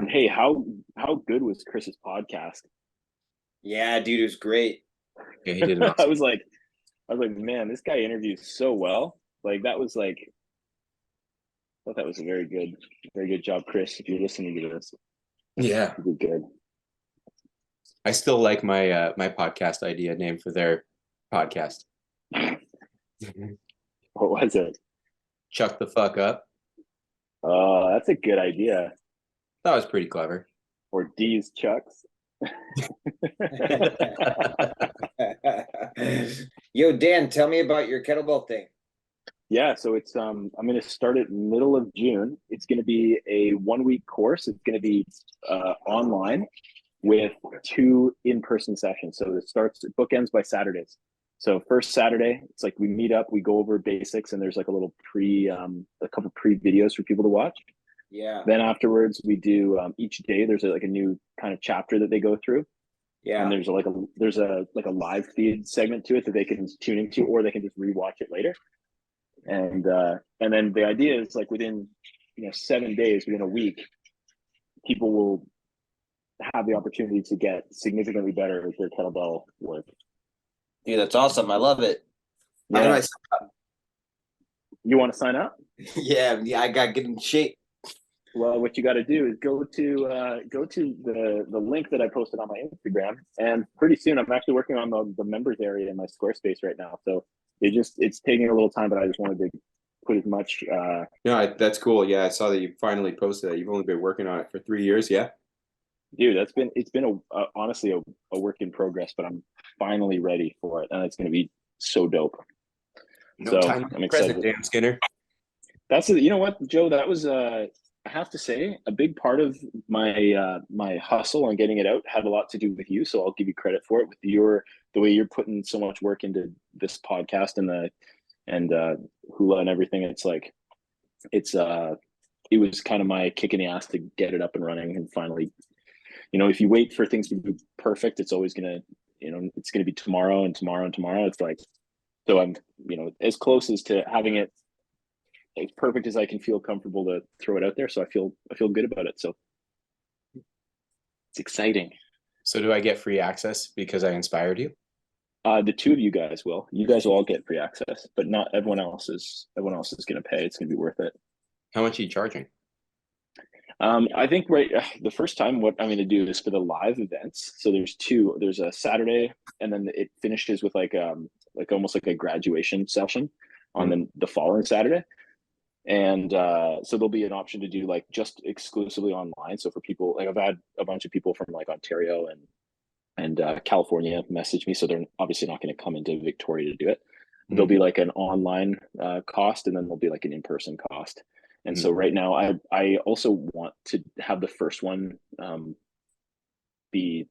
Hey, how good was Chris's podcast? Yeah, dude, it was great. Yeah, he did an I awesome. was like, man, this guy interviews so well. Like that was like, I thought that was a very good job, Chris. If you're listening to this, Yeah, you did good. I still like my podcast idea name for their podcast. What was it? Chuck the fuck up. Oh, that's a good idea. That was pretty clever. Or D's Chucks. Yo, Dan, tell me about your kettlebell thing. Yeah, so it's I'm gonna start it middle of June. It's gonna be a 1 week course. It's gonna be online with two in-person sessions. So it bookends by Saturdays. So first Saturday, it's like we meet up, we go over basics, and there's like a couple pre videos for people to watch. Yeah, Then afterwards, we do each day. There's like a new kind of chapter that they go through, and yeah, there's a live feed segment to it that they can tune into, or they can just rewatch it later. And then the idea is like within 7 days, within a week, people will have the opportunity to get significantly better with their kettlebell work. dude, that's awesome. I love it. How do Yeah. I? You want to sign up? Yeah, I got to get in shape. Well, what you got to do is go to the link that I posted on my Instagram, and pretty soon I'm actually working on the members area in my Squarespace right now. So it's taking a little time, but I just wanted to put as much. No, that's cool. Yeah, I saw that you finally posted that. You've only been working on it for 3 years. Yeah. Dude, it's been honestly a work in progress, but I'm finally ready for it, and it's going to be so dope. No So time I'm excited. present, Dan Skinner. You know what, Joe? That was I have to say a big part of my hustle and getting it out had a lot to do with you. So I'll give you credit for it with the way you're putting so much work into this podcast and Hula and everything. It's like it was kind of my kick in the ass to get it up and running and finally. If you wait for things to be perfect, it's always it's gonna be tomorrow and tomorrow and tomorrow. It's like, so I'm, as close as to having it as perfect as I can feel comfortable to throw it out there. So I feel good about it. So it's exciting. So do I get free access because I inspired you? The two of you guys will. You guys will all get free access, but not everyone else is. Everyone else is going to pay. It's going to be worth it. How much are you charging? I think the first time what I'm going to do is for the live events. So there's two. There's a Saturday, and then it finishes with like almost like a graduation session on the following Saturday. And so there'll be an option to do like just exclusively online. So for people, like I've had a bunch of people from like Ontario and California message me, so they're obviously not going to come into Victoria to do it. There'll be like an online cost, and then there'll be like an in-person cost. And so right now, I also want to have the first one be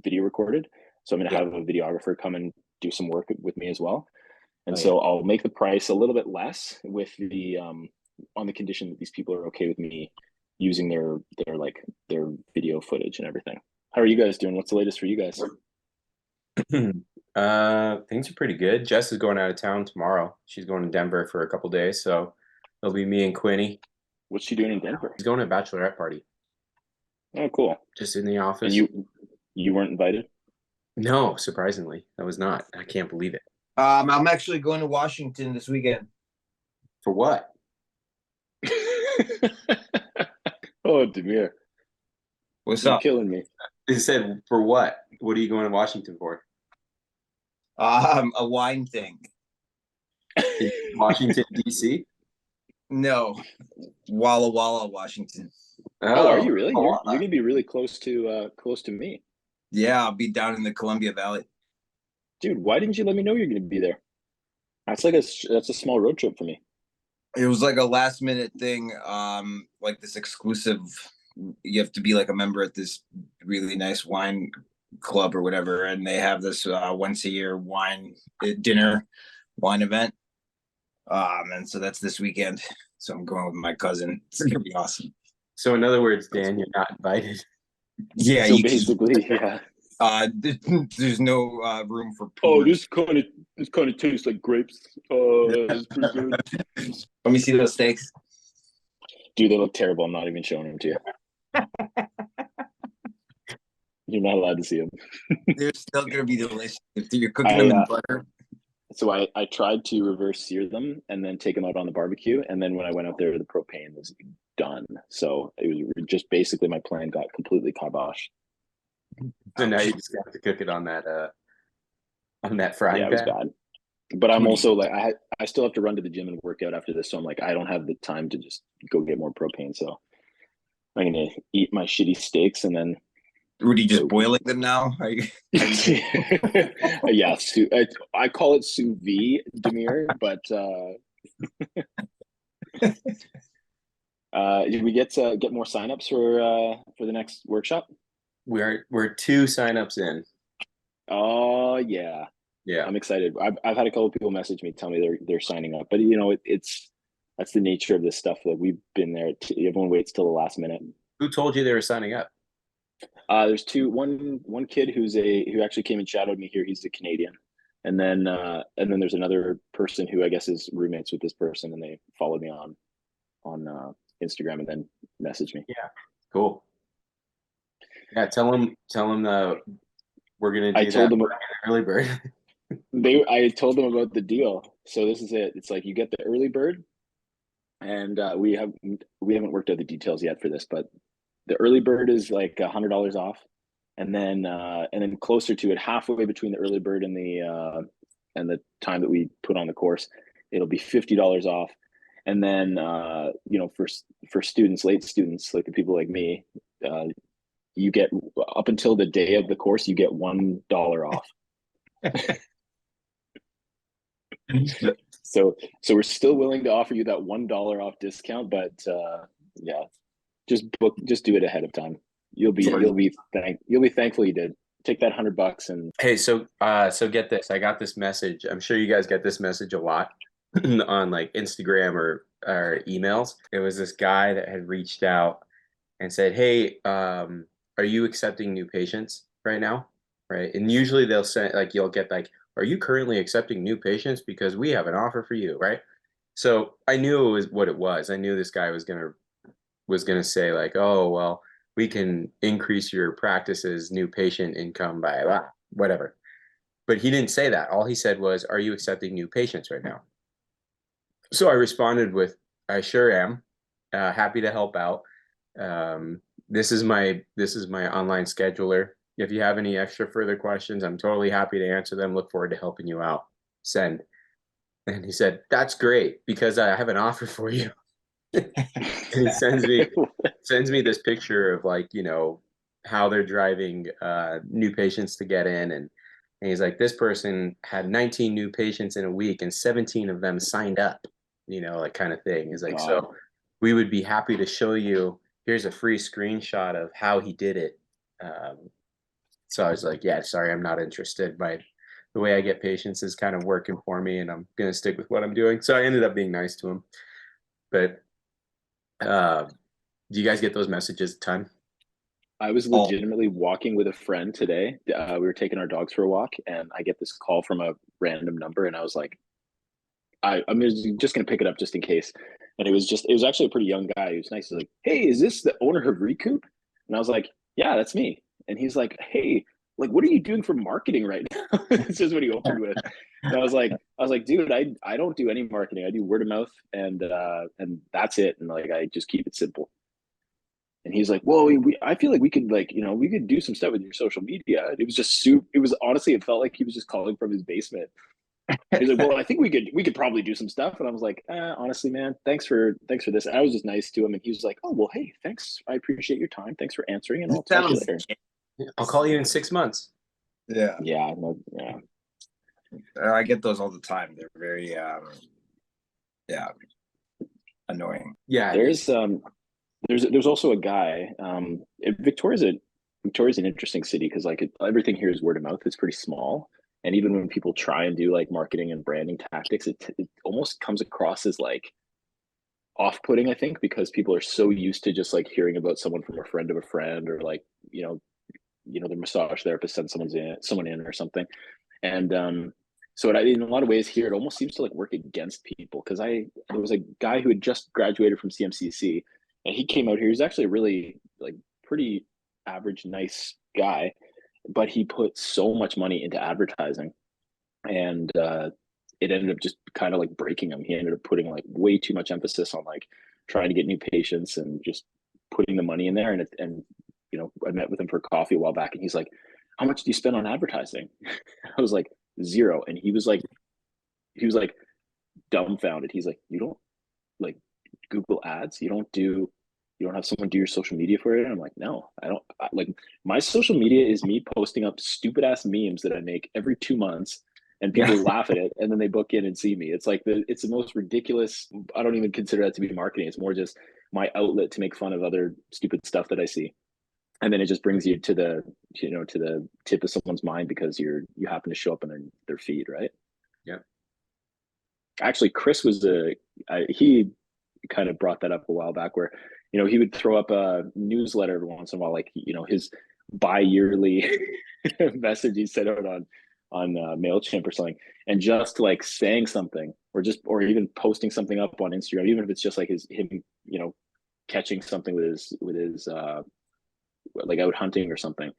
video recorded. So I'm going to have a videographer come and do some work with me as well. And so I'll make the price a little bit less with the on the condition that these people are okay with me using their video footage and everything. How are you guys doing? What's the latest for you guys? Things are pretty good. Jess is going out of town tomorrow. She's going to Denver for a couple days, so it'll be me and Quinny. What's she doing in Denver? She's going to a bachelorette party. Oh, cool. Just in the office. And you weren't invited? No, surprisingly, I was not. I can't believe it. I'm actually going to Washington this weekend. For what? Oh, Demir. What's You're up? killing me. He said, for what? What are you going to Washington for? A wine thing. Washington, D.C.? No, Walla Walla, Washington. Oh, are you really? Oh, You're gonna be really close to me. Yeah, I'll be down in the Columbia Valley. Dude, why didn't you let me know you're gonna be there? That's a small road trip for me. It was like a last minute thing, like this exclusive. You have to be like a member at this really nice wine club or whatever, and they have this once a year wine event. And so that's this weekend. So I'm going with my cousin. It's gonna be awesome. So in other words, Dan, you're not invited. Yeah, So basically, yeah. There's no room for. Oh, pours. this kind of tastes like grapes. It's pretty good. Let me see those steaks. Dude, they look terrible. I'm not even showing them to you. You're not allowed to see them. They're still gonna be delicious if you're cooking them in butter. So I tried to reverse sear them and then take them out on the barbecue. And then when I went out there, the propane was done. So it was just basically my plan got completely kibosh. So now you just have to cook it on that frying Yeah, it was pan. bad. But I'm also like I still have to run to the gym and work out after this. So I'm like, I don't have the time to just go get more propane. So I'm gonna eat my shitty steaks and then Rudy, just boiling them now? Are you yeah, I call it sous vide, Demir, but did we get more signups for the next workshop? We're 2 signups in. Oh yeah, Yeah. I'm excited. I've had a couple of people message me, tell me they're signing up, but it's that's the nature of this stuff. Like we've been there. Everyone waits till the last minute. Who told you they were signing up? There's one kid who actually came and shadowed me here. He's a Canadian, and then there's another person who I guess is roommates with this person, and they followed me on Instagram and then messaged me. Yeah, cool. Yeah, tell them we're gonna do I told them early bird. I told them about the deal. So this is it. It's like you get the early bird, and we haven't worked out the details yet for this, but the early bird is like $100 off, and then closer to it, halfway between the early bird and the time that we put on the course, it'll be $50 off, and then for students, late students, like the people like me, you get up until the day of the course, you get $1 off. So we're still willing to offer you that $1 off discount, but yeah, just do it ahead of time. You'll be thankful you did. Take that $100 and Hey, so get this. I got this message. I'm sure you guys get this message a lot on like Instagram or emails. It was this guy that had reached out and said, "Hey, are you accepting new patients right now?" Right? And usually they'll say like you'll get like, "Are you currently accepting new patients? Because we have an offer for you," right? So I knew it was what it was. I knew this guy was gonna say like, "Oh, well, we can increase your practice's new patient income by whatever." But he didn't say that. All he said was, "Are you accepting new patients right now?" So I responded with, "I sure am. Happy to help out. This is my online scheduler. If you have any extra further questions, I'm totally happy to answer them. Look forward to helping you out. Send." And he said, "That's great because I have an offer for you." And he sends me this picture of like, how they're driving new patients to get in, and he's like, "This person had 19 new patients in a week and 17 of them signed up," like kind of thing. He's like, "So we would be happy to show you, here's a free screenshot of how he did it." So I was like, "Yeah, sorry, I'm not interested. The way I get patients is kind of working for me, and I'm gonna stick with what I'm doing." So I ended up being nice to him. But do you guys get those messages a ton? I was legitimately walking with a friend today. We were taking our dogs for a walk, and I get this call from a random number, and I was like, I'm just gonna pick it up just in case. And it was actually a pretty young guy. He was nice. He's like, "Hey, is this the owner of Recoup?" And I was like, "Yeah, that's me." And he's like, "Hey, like, what are you doing for marketing right now?" This is what he opened with. And I was like, "Dude, I don't do any marketing. I do word of mouth, and that's it. And like, I just keep it simple." And he's like, "Well, I feel like we could we could do some stuff with your social media." It was just it was honestly, it felt like he was just calling from his basement. He's like, "Well, I think we could probably do some stuff." And I was like, "Honestly, man, thanks for this." And I was just nice to him, and he was like, "Oh, well, hey, thanks. I appreciate your time. Thanks for answering, and I'll talk to you later." I'll call you in 6 months. Yeah. Yeah. I get those all the time. They're very annoying. Yeah. There's also a guy. Victoria's an interesting city because like everything here is word of mouth. It's pretty small. And even when people try and do like marketing and branding tactics, it almost comes across as like off-putting, I think, because people are so used to just like hearing about someone from a friend of a friend, or like, the massage therapist sends someone in or something. And so in a lot of ways here, it almost seems to like work against people. There was a guy who had just graduated from CMCC, and he came out here. He's actually a really like pretty average, nice guy, but he put so much money into advertising, and it ended up just kind of like breaking him. He ended up putting like way too much emphasis on like trying to get new patients and just putting the money in there. And you know, I met with him for coffee a while back, and he's like, "How much do you spend on advertising?" I was like, "Zero." And he was like dumbfounded. He's like, "You don't like Google ads? You don't have someone do your social media for it?" And I'm like, "No, I don't. Like, my social media is me posting up stupid ass memes that I make every 2 months, and people laugh at it, and then they book in and see me. It's like it's the most ridiculous. I don't even consider that to be marketing. It's more just my outlet to make fun of other stupid stuff that I see, and then it just brings you to the to the tip of someone's mind because you happen to show up on their feed, right? Yeah. Actually, Chris was he kind of brought that up a while back, where he would throw up a newsletter every once in a while, like his bi-yearly message he sent out on MailChimp or something, and just like saying something, or even posting something up on Instagram, even if it's just like him catching something with his like out hunting or something.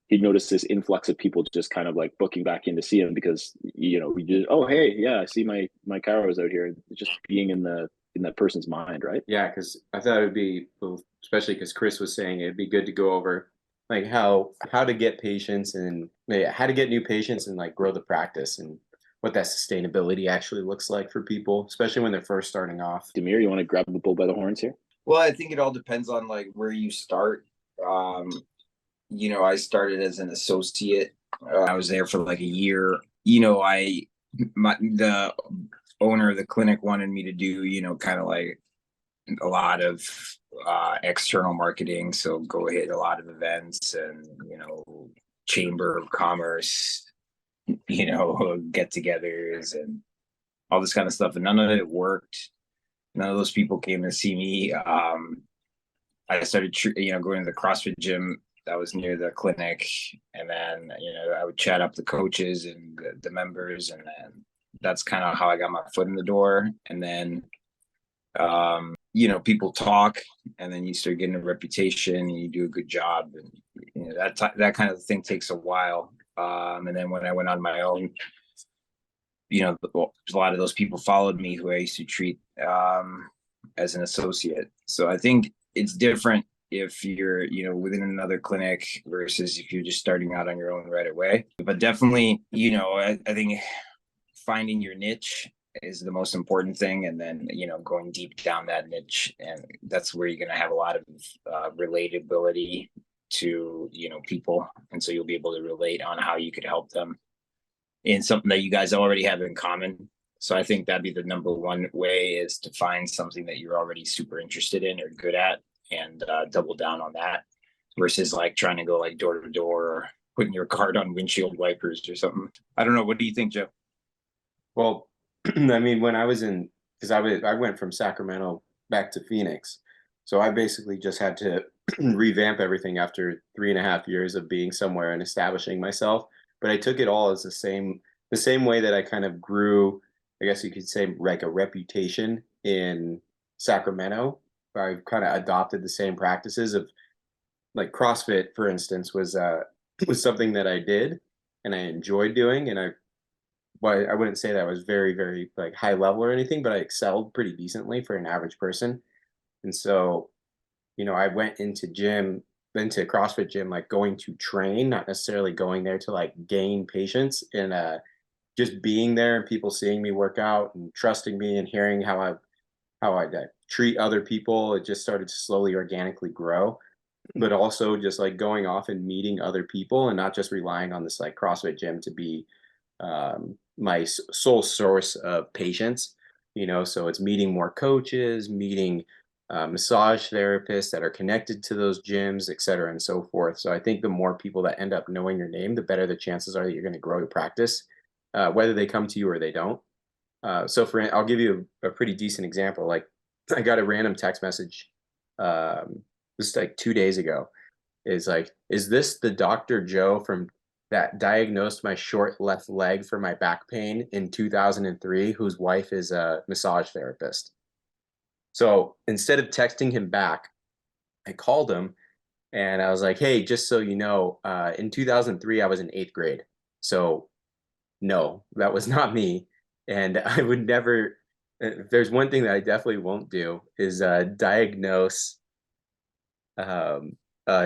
He'd notice this influx of people just kind of like booking back in to see him because we just, oh hey, yeah, I see my Cairo's out here, just being in that person's mind, right? Yeah, because I thought it would be, well, especially because Chris was saying it'd be good to go over like how to get patients and how to get new patients and like grow the practice and what that sustainability actually looks like for people, especially when they're first starting off. Demir, you want to grab the bull by the horns here? Well, I think it all depends on like where you start. I started as an associate. I was there for like a year. The owner of the clinic wanted me to do, kind of like a lot of external marketing. So go hit a lot of events and, chamber of commerce, get-togethers and all this kind of stuff. And none of it worked. None of those people came to see me. I started, going to the CrossFit gym that was near the clinic, and then I would chat up the coaches and the members, and then that's kind of how I got my foot in the door. And then people talk, and then you start getting a reputation, and you do a good job, and that kind of thing takes a while. And then when I went on my own, a lot of those people followed me who I used to treat as an associate. So I think it's different if you're within another clinic versus if you're just starting out on your own right away. But definitely, I think finding your niche is the most important thing, and then going deep down that niche, and that's where you're going to have a lot of relatability to people, and so you'll be able to relate on how you could help them in something that you guys already have in common. So I think that'd be the number one way, is to find something that you're already super interested in or good at, and double down on that, versus like trying to go like door to door or putting your card on windshield wipers or something. I don't know. What do you think, Joe? Well, I mean, when I was because I went from Sacramento back to Phoenix, so I basically just had to revamp everything after 3.5 years of being somewhere and establishing myself. But I took it all as the same way that I kind of grew, I guess you could say, like a reputation in Sacramento. I kind of adopted the same practices of, like, CrossFit, for instance, was something that I did and I enjoyed doing, and I wouldn't say that I was very, very like high level or anything, but I excelled pretty decently for an average person. And so, I went into CrossFit gym, like going to train, not necessarily going there to like gain patients, and just being there and people seeing me work out and trusting me and hearing how I treat other people. It just started to slowly organically grow, but also just like going off and meeting other people and not just relying on this like CrossFit gym to be my sole source of patients. So it's meeting more coaches, meeting massage therapists that are connected to those gyms, et cetera, and so forth. So I think the more people that end up knowing your name, the better the chances are that you're going to grow your practice, whether they come to you or they don't. So I'll give you a pretty decent example. Like, I got a random text message just like 2 days ago. It's like, is this the Dr. Joe from that diagnosed my short left leg for my back pain in 2003, whose wife is a massage therapist? So instead of texting him back, I called him And I was like, hey, just so you know, in 2003, I was in 8th grade. So no, that was not me. And I would never, if there's one thing that I definitely won't do is diagnose um,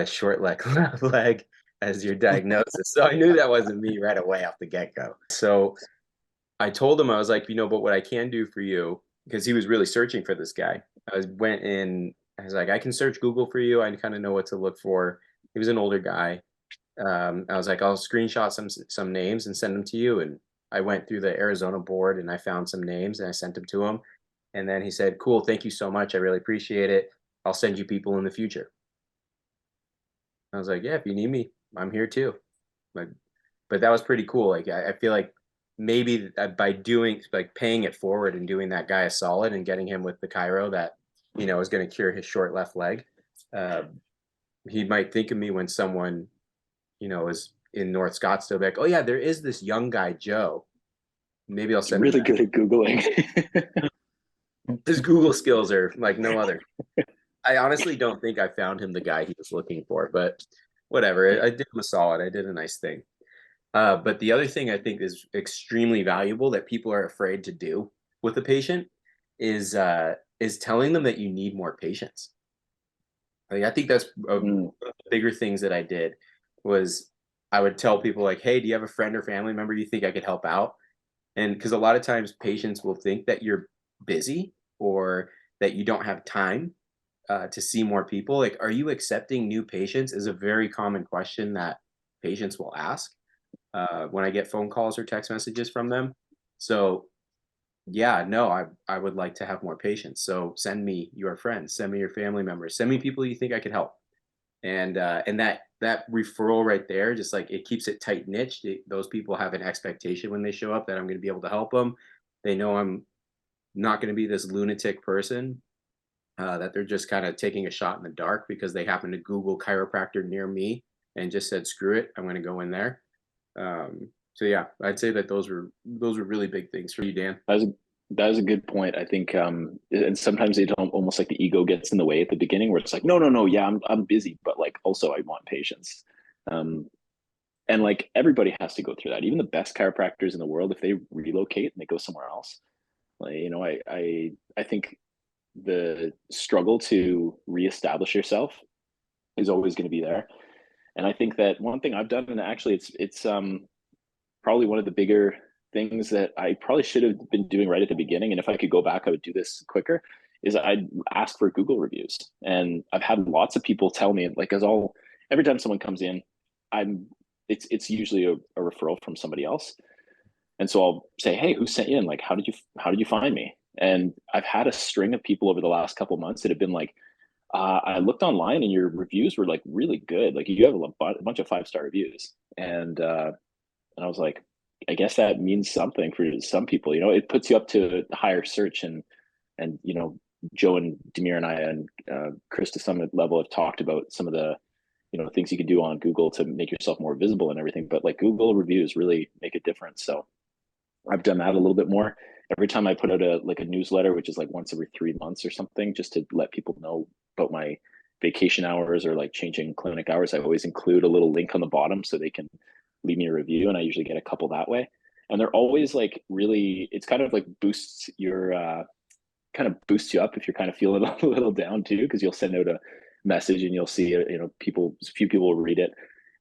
short leg as your diagnosis. So I knew that wasn't me right away off the get-go. So I told him, I was like, but what I can do for you, because he was really searching for this guy. Went in, I was like, I can search Google for you. I kind of know what to look for. He was an older guy. I was like, I'll screenshot some names and send them to you. And I went through the Arizona board and I found some names and I sent them to him. And then he said, cool, thank you so much. I really appreciate it. I'll send you people in the future. I was like, yeah, if you need me, I'm here too. But that was pretty cool. Like I feel like maybe by doing like paying it forward and doing that guy a solid and getting him with the Cairo that is going to cure his short left leg, uh, he might think of me when someone is in North Scottsdale, like, oh yeah, there is this young guy Joe. Maybe I'll It's send him really that. good at Googling. His Google skills are like no other. I honestly don't think I found him the guy he was looking for, but whatever. I did him a solid. I did a nice thing. But the other thing I think is extremely valuable that people are afraid to do with a patient is telling them that you need more patience. Like, I think that's one of the bigger things that I did was I would tell people like, hey, do you have a friend or family member you think I could help out? And because a lot of times patients will think that you're busy or that you don't have time to see more people. Like, are you accepting new patients is a very common question that patients will ask when I get phone calls or text messages from them. So yeah, no, I would like to have more patients. So send me your friends, send me your family members, send me people you think I could help. And that referral right there, just like it keeps it tight niched. Those people have an expectation when they show up that I'm going to be able to help them. They know I'm not going to be this lunatic person that they're just kind of taking a shot in the dark because they happen to Google chiropractor near me and just said, screw it, I'm going to go in there. So yeah, I'd say that those were really big things for you, Dan. That was a good point. I think, and sometimes they don't almost like the ego gets in the way at the beginning where it's like, no, no, no, yeah, I'm busy, but like also I want patience. Um, and like everybody has to go through that. Even the best chiropractors in the world, if they relocate and they go somewhere else, like, I think the struggle to reestablish yourself is always going to be there. And I think that one thing I've done, and actually it's probably one of the bigger things that I probably should have been doing right at the beginning. And if I could go back, I would do this quicker. Is I'd ask for Google reviews, and I've had lots of people tell me like, as all every time someone comes in, I'm it's usually a referral from somebody else, and so I'll say, hey, who sent you in? Like, how did you find me? And I've had a string of people over the last couple of months that have been like, I looked online and your reviews were like really good. Like you have a bunch of 5-star reviews, and I was like, I guess that means something for some people. It puts you up to higher search, and Joe and Demir and I and Chris to some level have talked about some of the things you can do on Google to make yourself more visible and everything. But like Google reviews really make a difference. So I've done that a little bit more. Every time I put out a newsletter, which is like once every 3 months or something, just to let people know about my vacation hours or like changing clinic hours, I always include a little link on the bottom so they can leave me a review, and I usually get a couple that way. And they're always like really, it's kind of like boosts your kind of boosts you up if you're kind of feeling a little down too, because you'll send out a message and you'll see a few people will read it,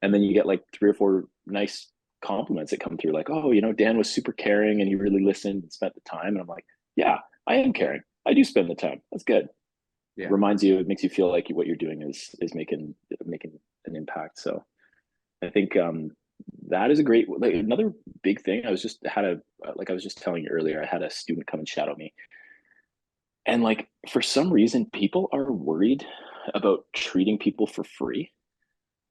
and then you get like 3 or 4 nice compliments that come through, like, oh, Dan was super caring and he really listened and spent the time. And I'm like, yeah, I am caring. I do spend the time. That's good. Yeah. It makes you feel like what you're doing is making an impact. So I think that is a great, like, another big thing. I was just telling you earlier, I had a student come and shadow me, and like for some reason people are worried about treating people for free.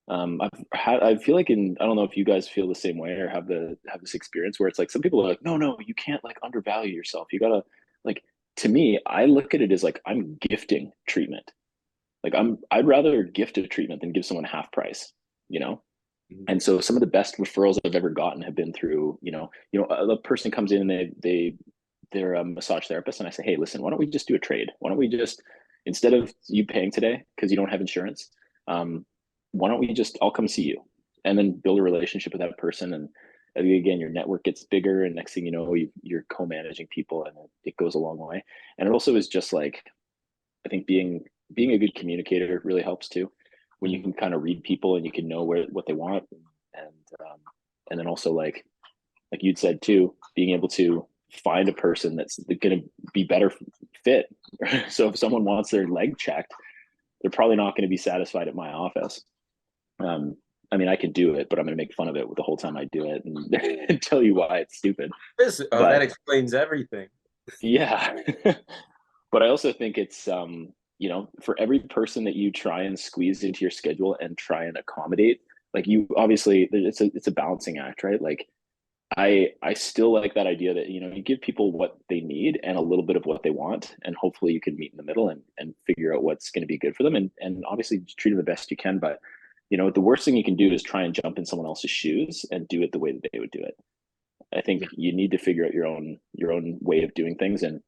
I feel like I don't know if you guys feel the same way or have this experience where it's like some people are like, no, no, you can't like undervalue yourself. You gotta, like, to me, I look at it as like I'm gifting treatment. Like I'd rather gift a treatment than give someone half price, you know? Mhm. And so some of the best referrals I've ever gotten have been through, a person comes in and they're a massage therapist, and I say, hey, listen, why don't we just do a trade? Why don't we just, instead of you paying today because you don't have insurance, why don't we just, I'll come see you, and then build a relationship with that person. And I think, again, your network gets bigger, and next thing you know, you're co-managing people, and it goes a long way. And it also is just like, I think being a good communicator really helps too, when you can kind of read people and you can know what they want. And then also, like you'd said too, being able to find a person that's going to be better fit. So if someone wants their leg checked, they're probably not going to be satisfied at my office. I mean, I can do it, but I'm going to make fun of it the whole time I do it, and tell you why it's stupid. That explains everything. Yeah. But I also think it's, for every person that you try and squeeze into your schedule and try and accommodate, like, you obviously, it's a balancing act, right? Like, I still like that idea that, you give people what they need and a little bit of what they want, and hopefully you can meet in the middle and figure out what's going to be good for them, and obviously treat them the best you can. But the worst thing you can do is try and jump in someone else's shoes and do it the way that they would do it. I think you need to figure out your own way of doing things. And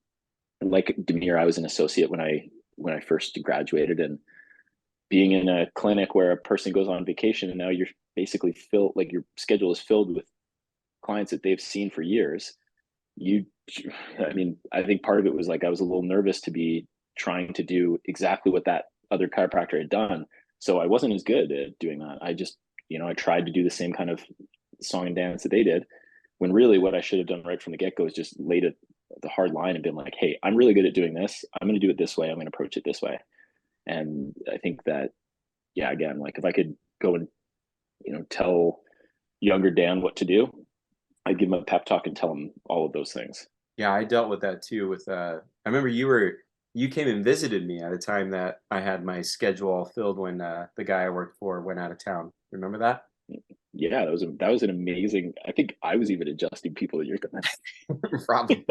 like Demir, I was an associate when I first graduated, and being in a clinic where a person goes on vacation and now you're basically filled, like your schedule is filled with clients that they've seen for years. I mean, I think part of it was like, I was a little nervous to be trying to do exactly what that other chiropractor had done. So I wasn't as good at doing that. I just, I tried to do the same kind of song and dance that they did, when really what I should have done right from the get-go is just laid it the hard line and been like, hey, I'm really good at doing this. I'm going to do it this way. I'm going to approach it this way. And I think that, yeah, again, like if I could go and, tell younger Dan what to do, I'd give him a pep talk and tell him all of those things. Yeah, I dealt with that too. I remember you came and visited me at a time that I had my schedule all filled when the guy I worked for went out of town. Remember that? Yeah, that was an amazing. I think I was even adjusting people that you're gonna. Probably.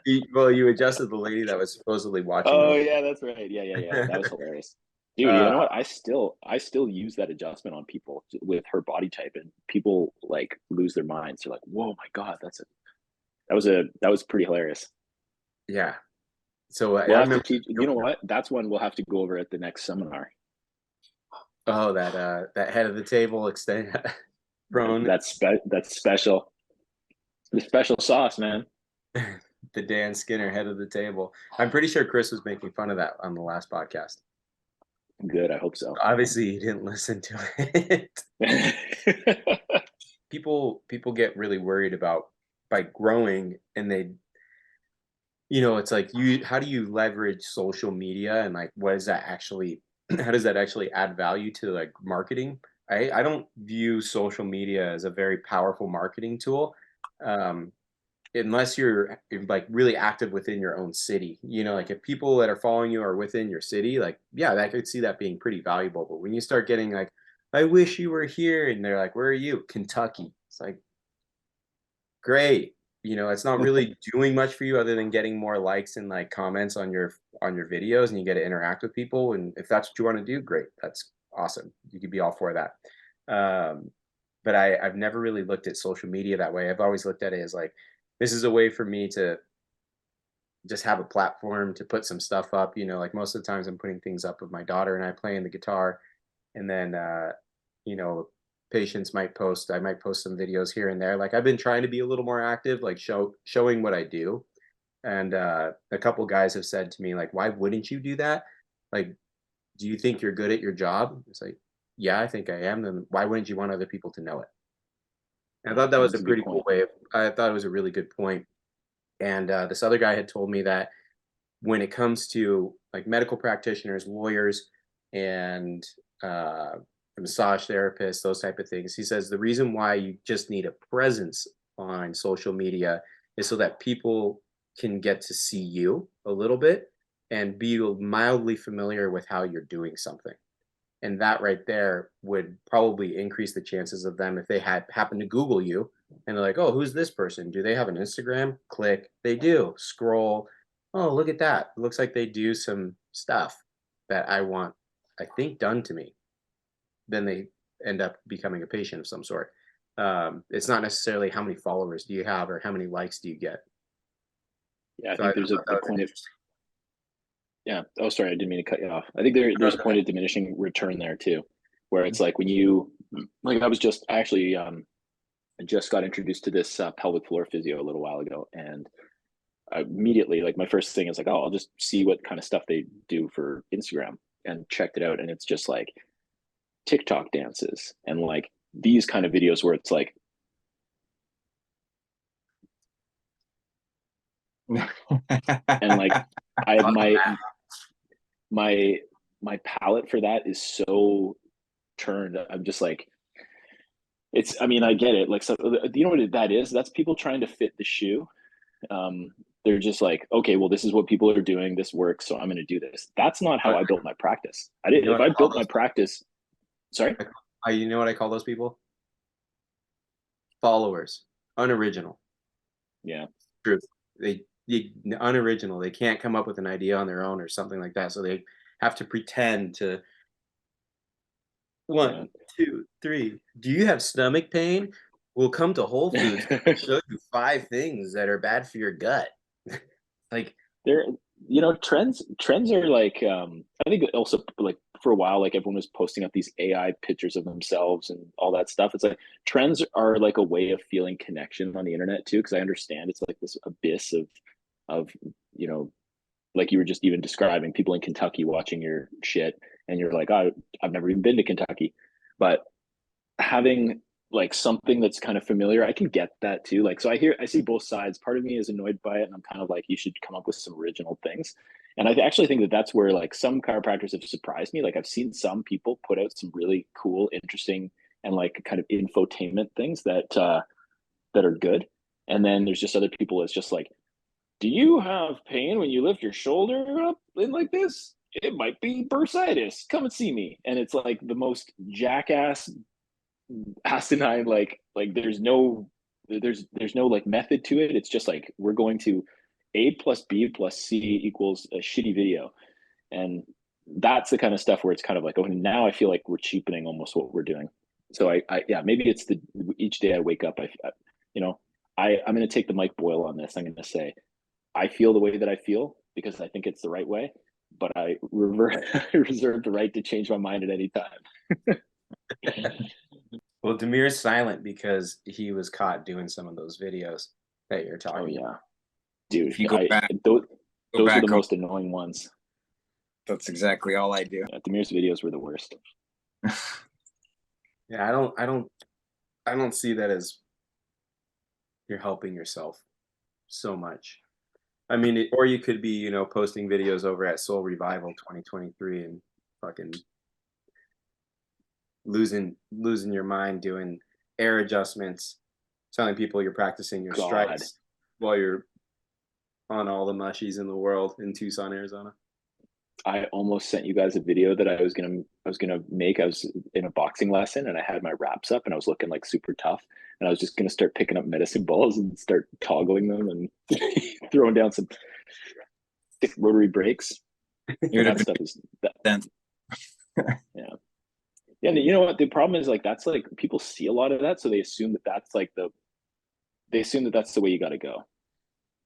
You adjusted the lady that was supposedly watching. Oh yeah, that's right. Yeah. That was hilarious. Dude, you know what? I still use that adjustment on people with her body type, and people like lose their minds. They're like, "Whoa, my God, that was pretty hilarious." Yeah. So I We'll have remember. to teach. You know what? That's one we'll have to go over at the next seminar. Oh, that head of the table extend prone. That's special. The special sauce, man. The Dan Skinner head of the table. I'm pretty sure Chris was making fun of that on the last podcast. Good, I hope so. Obviously, he didn't listen to it. People get really worried about by growing, and it's like, how do you leverage social media, and like what is that actually how does that actually add value to like marketing? I don't view social media as a very powerful marketing tool, unless you're like really active within your own city. Like if people that are following you are within your city, like, yeah, I could see that being pretty valuable. But when you start getting like, I wish you were here, and they're like, where are you? Kentucky. It's like, great. It's not really doing much for you other than getting more likes and like comments on your videos, and you get to interact with people. And if that's what you want to do, great. That's awesome. You could be all for that. But I've never really looked at social media that way. I've always looked at it as like, this is a way for me to just have a platform to put some stuff up. Like most of the times I'm putting things up with my daughter and I playing the guitar, and then patients might post. I might post some videos here and there. Like I've been trying to be a little more active, like showing what I do. And a couple guys have said to me, like, why wouldn't you do that? Like, do you think you're good at your job? It's like, yeah, I think I am. Then why wouldn't you want other people to know it? And I thought that was a pretty cool way. I thought it was a really good point. And this other guy had told me that when it comes to like medical practitioners, lawyers, and massage therapists, those type of things, he says the reason why you just need a presence on social media is so that people can get to see you a little bit and be mildly familiar with how you're doing something. And that right there would probably increase the chances of them, if they had happened to Google you and they're like, oh, who's this person? Do they have an Instagram? Click. They do. Scroll. Oh, look at that. It looks like they do some stuff that I want, I think, done to me. Then they end up becoming a patient of some sort. It's not necessarily how many followers do you have or how many likes do you get. Yeah, I think there's a point of. Yeah. Oh, sorry, I didn't mean to cut you off. I think there's a point of diminishing return there too. where it's like when you like I was just actually I just got introduced to this pelvic floor physio a little while ago, and I immediately like my first thing is like, oh, I'll just see what kind of stuff they do for Instagram, and checked it out, and it's just like TikTok dances and like these kind of videos where it's like and like I my palate for that is so turned. I'm just like it's I mean I get it like so you know what that is, that's people trying to fit the shoe. um they're just like, okay, well, this is what people are doing, this works, so I'm going to do this. That's not how I built my practice. I didn't, if I built my practice, sorry, you know what I call those people? Followers, unoriginal. yeah, Truth. They unoriginal. They can't come up with an idea on their own or something like that. So they have to pretend to. One, two, three. Do you have stomach pain? We'll come to Whole Foods and show you 5 things that are bad for your gut. Like there, you know, trends are like I think also like for a while like everyone was posting up these AI pictures of themselves and all that stuff. It's like trends are like a way of feeling connection on the internet too, because I understand it's like this abyss of you know, like you were just even describing people in Kentucky watching your shit, and you're like, oh, I've never even been to Kentucky, but having like something that's kind of familiar, I can get that too. Like, so I see both sides. Part of me is annoyed by it, and I'm kind of like, you should come up with some original things. And I actually think that that's where like some chiropractors have surprised me. Like I've seen some people put out some really cool, interesting, and like kind of infotainment things that are good. And then there's just other people that's just like, do you have pain when you lift your shoulder up in like this? It might be bursitis. Come and see me. And it's like the most jackass, asinine, there's no like method to it. It's just like we're going to A plus B plus C equals a shitty video. And that's the kind of stuff where it's kind of like, oh, now I feel like we're cheapening almost what we're doing. So I yeah, maybe it's the each day I wake up, you know, I'm going to take the Mike Boyle on this. I'm going to say, I feel the way that I feel because I think it's the right way, but I reserve the right to change my mind at any time. Well, Demir's silent because he was caught doing some of those videos that you're Oh talking about. yeah, dude. If you go back, those are back the home, most annoying ones. that's exactly all I do. Yeah, Demir's videos were the worst. Yeah, I don't see that as you're helping yourself so much. I mean, or you could be, you know, posting videos over at Soul Revival 2023 and fucking losing your mind doing air adjustments, telling people you're practicing your God. strikes while you're on all the mushies in the world in Tucson, Arizona. I almost sent you guys a video that I was gonna make. I was in a boxing lesson and I had my wraps up and I was looking like super tough. And I was just gonna start picking up medicine balls and start toggling them and throwing down some thick rotary brakes. That stuff is that. Yeah. Yeah, and you know what? The problem is like that's like people see a lot of that, so they assume that that's like they assume that that's the way you got to go.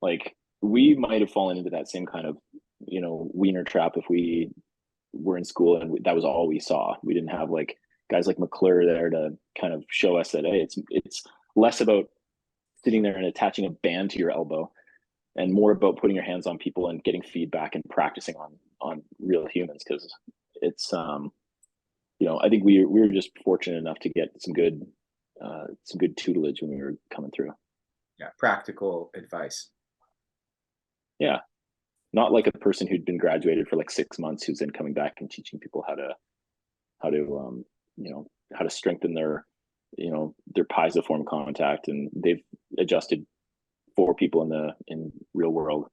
Like we might have fallen into that same kind of, you know, wiener trap if we were in school and that was all we saw. We didn't have like guys like McClure there to kind of show us that hey, it's less about sitting there and attaching a band to your elbow and more about putting your hands on people and getting feedback and practicing on real humans, because it's you know, I think we were just fortunate enough to get some good tutelage when we were coming through. Yeah, practical advice. Yeah, not like a person who'd been graduated for like 6 months who's then coming back and teaching people how to you know, how to strengthen their, you know, their pisiform contact, and they've adjusted 4 people in real world.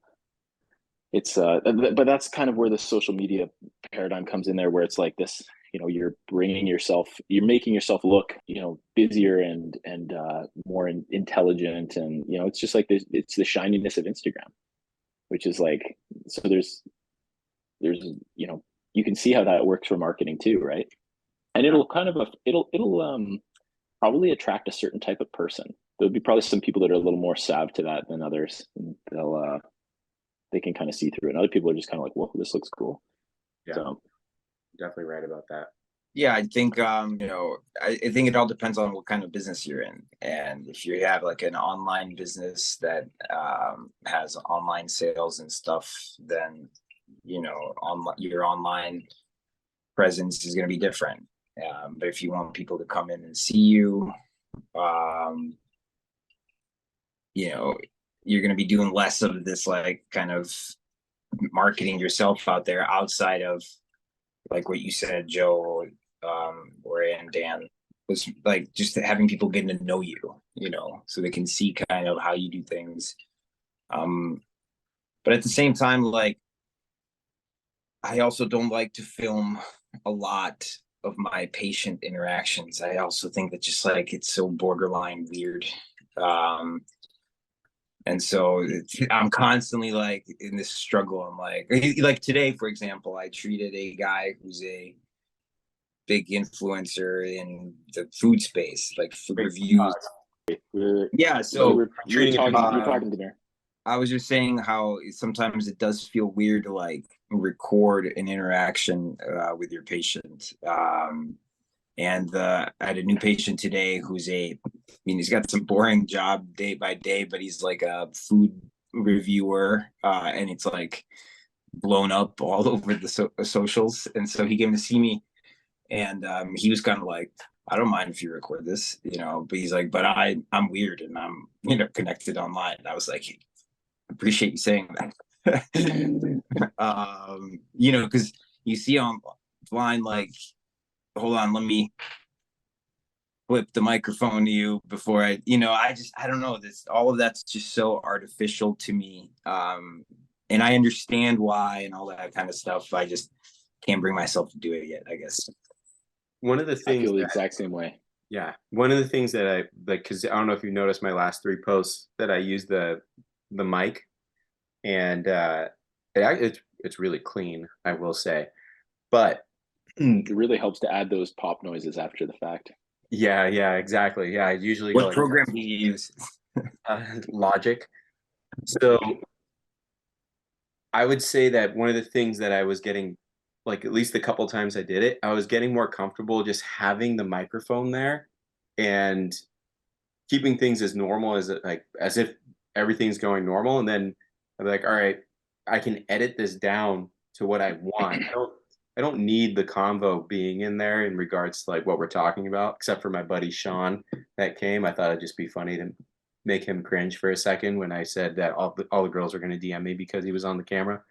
It's but that's kind of where the social media paradigm comes in there, where it's like this, you know, you're making yourself look, you know, busier and more intelligent, and you know, it's just like this, it's the shininess of Instagram, which is like, so there's you know, you can see how that works for marketing too, right? And it'll kind of it'll probably attract a certain type of person. There'll be probably some people that are a little more savvy to that than others, and they can kind of see through it. And other people are just kind of like, whoa, this looks cool. Yeah, so definitely right about that. Yeah, I think I think it all depends on what kind of business you're in. And if you have like an online business that has online sales and stuff, then your online presence is going to be different. But if you want people to come in and see you, um, you know, you're going to be doing less of this like kind of marketing yourself out there outside of like what you said, Joe, or and Dan, was like just having people getting to know you, so they can see kind of how you do things. But at the same time, like I also don't like to film a lot of my patient interactions. I also think that just like it's so borderline weird. Um, and so I'm constantly like in this struggle. I'm like today, for example, I treated a guy who's a big influencer in the food space, like food reviews. Yeah, so You're talking to me. I was just saying how sometimes it does feel weird to like record an interaction with your patient. And I had a new patient today he's got some boring job day by day, but he's like a food reviewer, and it's like blown up all over the socials. And so he came to see me, and he was kind of like, I don't mind if you record this, but he's like, but I'm weird and I'm, connected online. And I was like, appreciate you saying that. Because you see online, like, hold on, let me flip the microphone to you before I don't know, this, all of that's just so artificial to me. And I understand why and all that kind of stuff. I just can't bring myself to do it yet, I guess. One of the I things feel the exact same way. Yeah, one of the things that I like, because I don't know if you noticed my last 3 posts that I use the mic, and it's really clean, I will say. But It really helps to add those pop noises after the fact. yeah, exactly. Yeah, I usually go What like, program do you use? Logic. So I would say that one of the things that I was getting, like at least a couple times I did it, I was getting more comfortable just having the microphone there and keeping things as normal as if everything's going normal. And then I'm like, all right, I can edit this down to what I want. I don't need the convo being in there in regards to like what we're talking about, except for my buddy Sean that came. I thought it'd just be funny to make him cringe for a second when I said that all the girls were going to DM me because he was on the camera.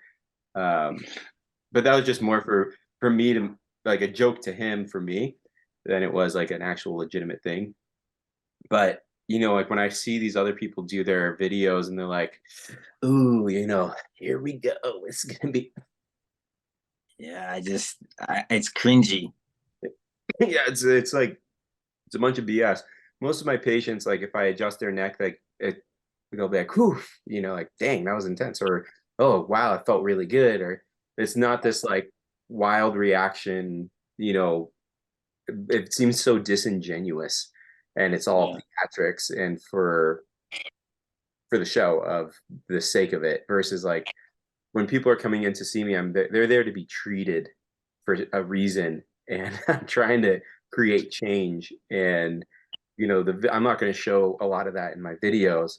But that was just more for me to like a joke to him for me than it was like an actual legitimate thing. But like when I see these other people do their videos and they're like, "Ooh, here we go. It's gonna be." Yeah, it's cringy. Yeah, it's like it's a bunch of BS. Most of my patients, like if I adjust their neck, like they'll be like, "Whew," like, "Dang, that was intense," or "Oh, wow, it felt really good," or it's not this like wild reaction. It seems so disingenuous, and it's all theatrics and for the show of the sake of it versus like when people are coming in to see me, they're there to be treated for a reason, and I'm trying to create change. And I'm not going to show a lot of that in my videos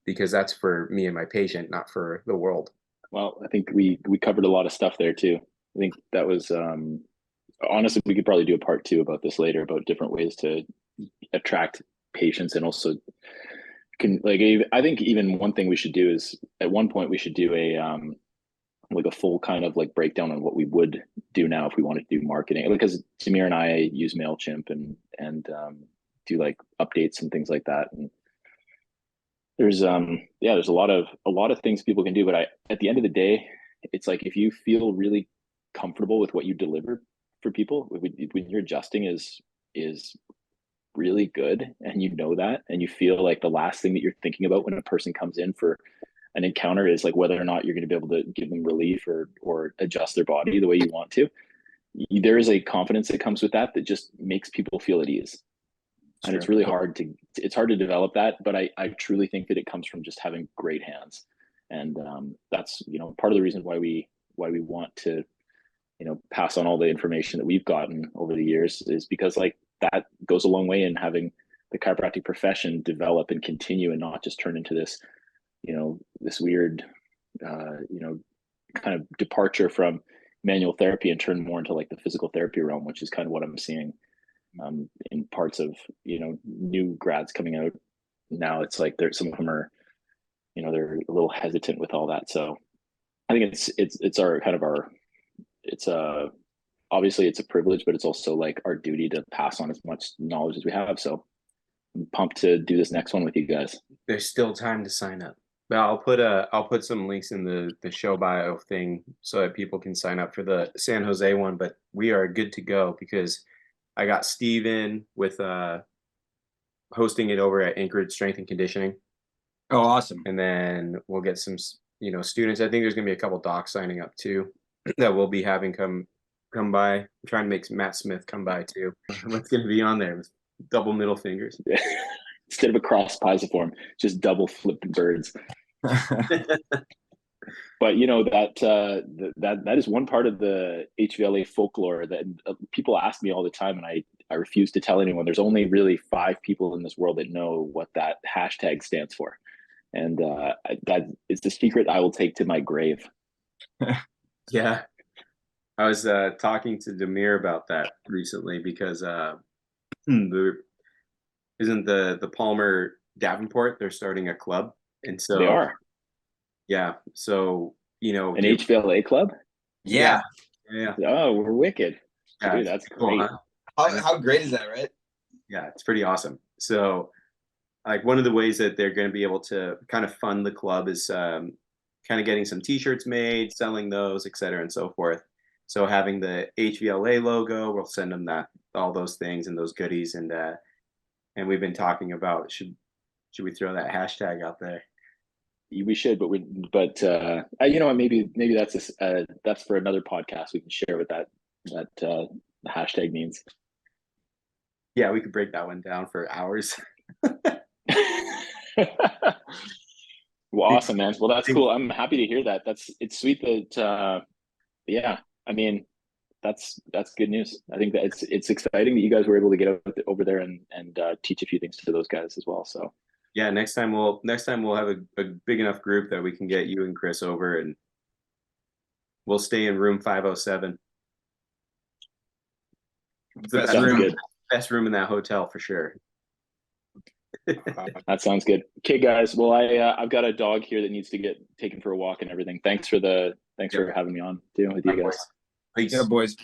because that's for me and my patient, not for the world. Well, I think we covered a lot of stuff there too. I think that was honestly, we could probably do a part 2 about this later, about different ways to attract patients, and also I think even one thing we should do is at one point we should do a like a full kind of like breakdown on what we would do now if we wanted to do marketing, because Samir and I use MailChimp and do like updates and things like that. And there's there's a lot of things people can do, but at the end of the day, it's like if you feel really comfortable with what you deliver for people when your adjusting is really good, and that, and you feel like the last thing that you're thinking about when a person comes in for an encounter is like whether or not you're going to be able to give them relief or adjust their body the way you want to, there is a confidence that comes with that just makes people feel at ease. And it's really hard to develop that, but I truly think that it comes from just having great hands. And that's part of the reason why we want to pass on all the information that we've gotten over the years, is because like that goes a long way in having the chiropractic profession develop and continue, and not just turn into this, this weird, kind of departure from manual therapy and turn more into like the physical therapy realm, which is kind of what I'm seeing in parts of, new grads coming out now. It's like some of them are, they're a little hesitant with all that. So I think it's our kind of it's obviously it's a privilege, but it's also like our duty to pass on as much knowledge as we have. So I'm pumped to do this next one with you guys. There's still time to sign up. But I'll put some links in the show bio thing so that people can sign up for the San Jose one. But we are good to go because I got Steve in with hosting it over at Anchorage Strength and Conditioning. Oh, awesome. And then we'll get some students. I think there's gonna be a couple docs signing up too that we'll be having come by. I'm trying to make Matt Smith come by too. What's gonna be on there with double middle fingers? Instead of a cross pisiform, just double flipped birds. But that is one part of the HVLA folklore that people ask me all the time, and I refuse to tell anyone. There's only really 5 people in this world that know what that hashtag stands for, and that is the secret I will take to my grave. Yeah, I was talking to Demir about that recently because isn't the Palmer Davenport, they're starting a club, and so They are. Yeah, so an HVLA club. Yeah. Oh, we're wicked. Yeah, Dude, that's cool, great. huh? How great is that, right? Yeah, it's pretty awesome. So like one of the ways that they're going to be able to kind of fund the club is kind of getting some t-shirts made, selling those, et cetera, and so forth. So having the HVLA logo, we'll send them all those things and those goodies, and we've been talking about should we throw that hashtag out there? We should, but maybe that's for another podcast. We can share what that the hashtag means. Yeah, we could break that one down for hours. Well, awesome, man. Well, that's cool. I'm happy to hear that. It's sweet that yeah, I mean, that's good news. I think that it's exciting that you guys were able to get over there and teach a few things to those guys as well. So yeah, next time we'll have a big enough group that we can get you and Chris over, and we'll stay in room 507. Best room in that hotel for sure. That sounds good. Okay, guys. Well, I've got a dog here that needs to get taken for a walk and everything. Thanks for having me on too with you guys. Peace. Yeah, boys.